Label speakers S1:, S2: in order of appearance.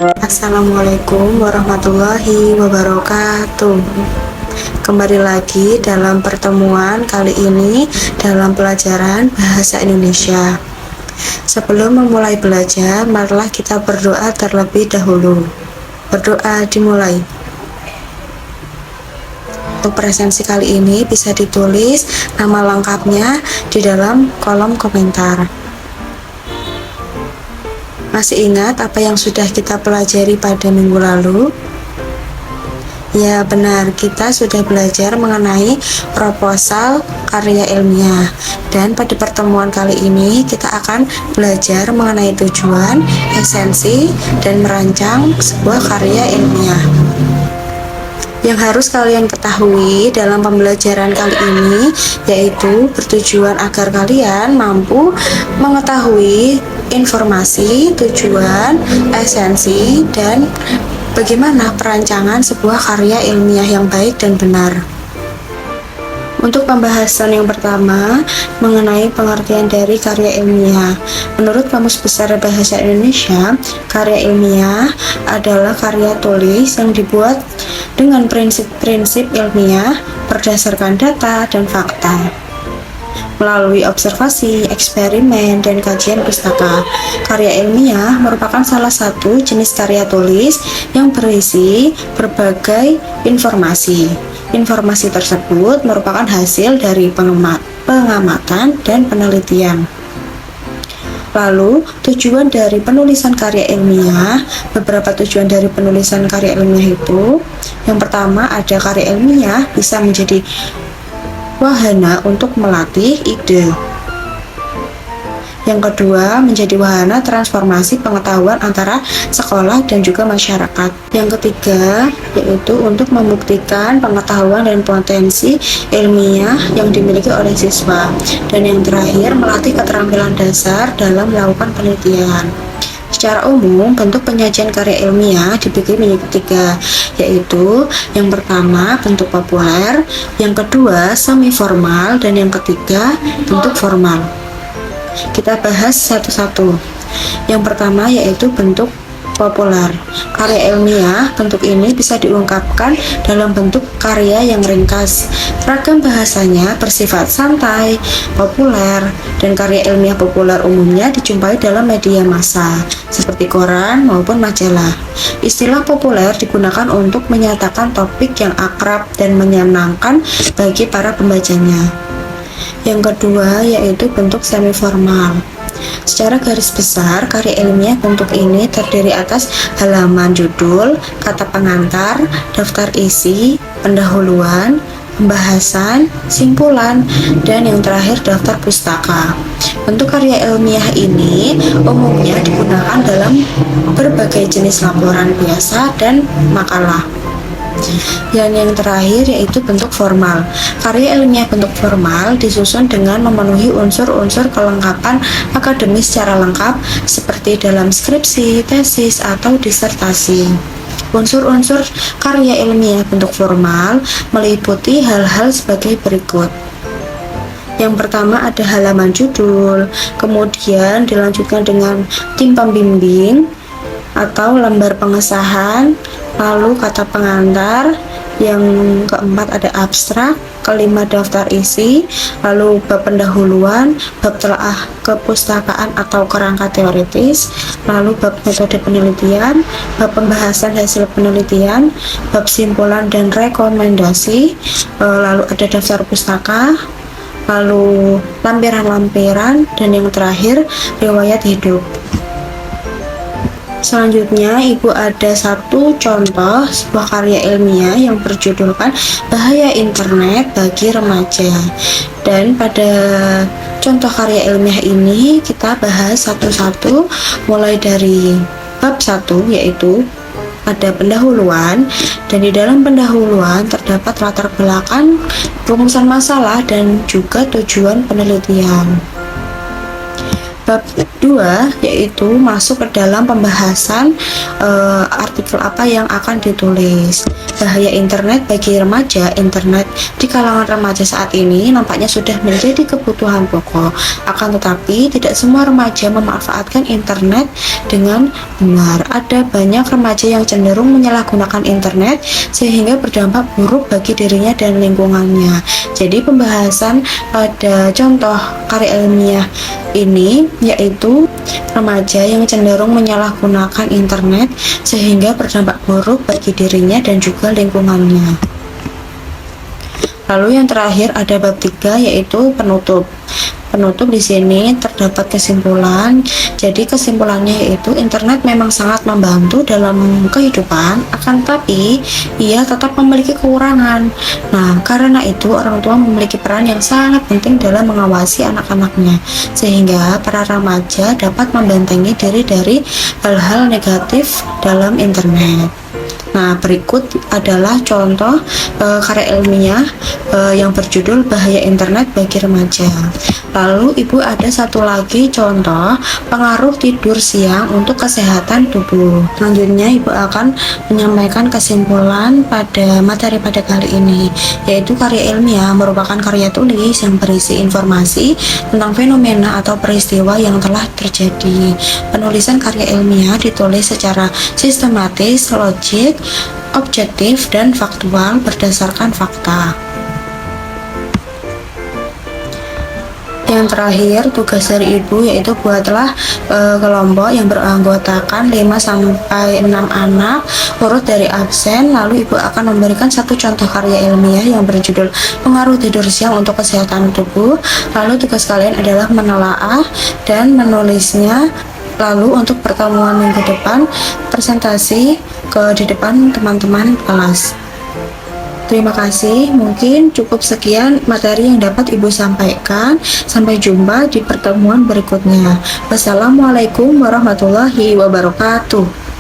S1: Assalamualaikum warahmatullahi wabarakatuh. Kembali lagi dalam pertemuan kali ini dalam pelajaran Bahasa Indonesia. Sebelum memulai belajar, marilah kita berdoa terlebih dahulu. Berdoa dimulai. Untuk presensi kali ini bisa ditulis nama lengkapnya di dalam kolom komentar. Masih ingat apa yang sudah kita pelajari pada minggu lalu? Ya benar, kita sudah belajar mengenai proposal karya ilmiah. Dan pada pertemuan kali ini kita akan belajar mengenai tujuan, esensi, dan merancang sebuah karya ilmiah. Yang harus kalian ketahui dalam pembelajaran kali ini yaitu bertujuan agar kalian mampu mengetahui informasi, tujuan, esensi, dan bagaimana perancangan sebuah karya ilmiah yang baik dan benar. Untuk pembahasan yang pertama mengenai pengertian dari karya ilmiah. Menurut Kamus Besar Bahasa Indonesia, karya ilmiah adalah karya tulis yang dibuat dengan prinsip-prinsip ilmiah berdasarkan data dan fakta. Melalui observasi, eksperimen, dan kajian pustaka, karya ilmiah merupakan salah satu jenis karya tulis yang berisi berbagai informasi. Informasi tersebut merupakan hasil dari pengamatan dan penelitian. Lalu, tujuan dari penulisan karya ilmiah, beberapa tujuan dari penulisan karya ilmiah itu, yang pertama ada karya ilmiah bisa menjadi wahana untuk melatih ide. Yang kedua, menjadi wahana transformasi pengetahuan antara sekolah dan juga masyarakat. Yang ketiga, yaitu untuk membuktikan pengetahuan dan potensi ilmiah yang dimiliki oleh siswa. Dan yang terakhir, melatih keterampilan dasar dalam melakukan penelitian. Secara umum, bentuk penyajian karya ilmiah dibagi menjadi tiga, yaitu yang pertama bentuk populer, yang kedua semi formal, dan yang ketiga bentuk formal. Kita bahas satu-satu. Yang pertama yaitu bentuk populer. Karya ilmiah, bentuk ini bisa diungkapkan dalam bentuk karya yang ringkas. Ragam bahasanya bersifat santai, populer, dan karya ilmiah populer umumnya dijumpai dalam media massa, seperti koran maupun majalah. Istilah populer digunakan untuk menyatakan topik yang akrab dan menyenangkan bagi para pembacanya. Yang kedua yaitu bentuk semi formal. Secara garis besar, karya ilmiah bentuk ini terdiri atas halaman judul, kata pengantar, daftar isi, pendahuluan, pembahasan, simpulan, dan yang terakhir daftar pustaka. Bentuk karya ilmiah ini umumnya digunakan dalam berbagai jenis laporan biasa dan makalah. Dan yang terakhir yaitu bentuk formal. Karya ilmiah bentuk formal disusun dengan memenuhi unsur-unsur kelengkapan akademis secara lengkap seperti dalam skripsi, tesis, atau disertasi. Unsur-unsur karya ilmiah bentuk formal meliputi hal-hal sebagai berikut. Yang pertama ada halaman judul, kemudian dilanjutkan dengan tim pembimbing atau lembar pengesahan, lalu kata pengantar, yang keempat ada abstrak, kelima daftar isi, lalu bab pendahuluan, bab telaah kepustakaan atau kerangka teoritis, lalu bab metode penelitian, bab pembahasan hasil penelitian, bab simpulan dan rekomendasi, lalu ada daftar pustaka, lalu lampiran-lampiran, dan yang terakhir riwayat hidup. Selanjutnya, Ibu ada satu contoh sebuah karya ilmiah yang berjudulkan Bahaya Internet bagi Remaja. Dan pada contoh karya ilmiah ini kita bahas satu-satu mulai dari bab 1 yaitu ada pendahuluan, dan di dalam pendahuluan terdapat latar belakang, rumusan masalah, dan juga tujuan penelitian. Bab 2 yaitu masuk ke dalam pembahasan artikel apa yang akan ditulis. Bahaya internet bagi remaja. Internet di kalangan remaja saat ini nampaknya sudah menjadi kebutuhan pokok. Akan tetapi tidak semua remaja memanfaatkan internet dengan benar. Ada banyak remaja yang cenderung menyalahgunakan internet sehingga berdampak buruk bagi dirinya dan lingkungannya. Jadi pembahasan pada contoh karya ilmiah ini yaitu remaja yang cenderung menyalahgunakan internet sehingga berdampak buruk bagi dirinya dan juga lingkungannya. Lalu yang terakhir ada bab 3 yaitu penutup. Penutup di sini terdapat kesimpulan. Jadi kesimpulannya yaitu internet memang sangat membantu dalam kehidupan, akan tetapi ia tetap memiliki kekurangan. Nah, karena itu orang tua memiliki peran yang sangat penting dalam mengawasi anak-anaknya, sehingga para remaja dapat membentengi diri dari hal-hal negatif dalam internet. Nah, berikut adalah contoh karya ilmiah yang berjudul Bahaya Internet bagi Remaja. Lalu Ibu ada satu lagi contoh pengaruh tidur siang untuk kesehatan tubuh. Selanjutnya Ibu akan menyampaikan kesimpulan pada materi pada kali ini, yaitu karya ilmiah merupakan karya tulis yang berisi informasi tentang fenomena atau peristiwa yang telah terjadi. Penulisan karya ilmiah ditulis secara sistematis, logik, objektif, dan faktual berdasarkan fakta. Yang terakhir, tugas dari Ibu yaitu buatlah kelompok yang beranggotakan 5-6 anak urut dari absen. Lalu Ibu akan memberikan satu contoh karya ilmiah yang berjudul Pengaruh Tidur Siang untuk Kesehatan Tubuh. Lalu tugas kalian adalah menelaah dan menulisnya. Lalu untuk pertemuan minggu depan, presentasi di depan teman-teman kelas. Terima kasih, mungkin cukup sekian materi yang dapat Ibu sampaikan. Sampai jumpa di pertemuan berikutnya. Wassalamualaikum warahmatullahi wabarakatuh.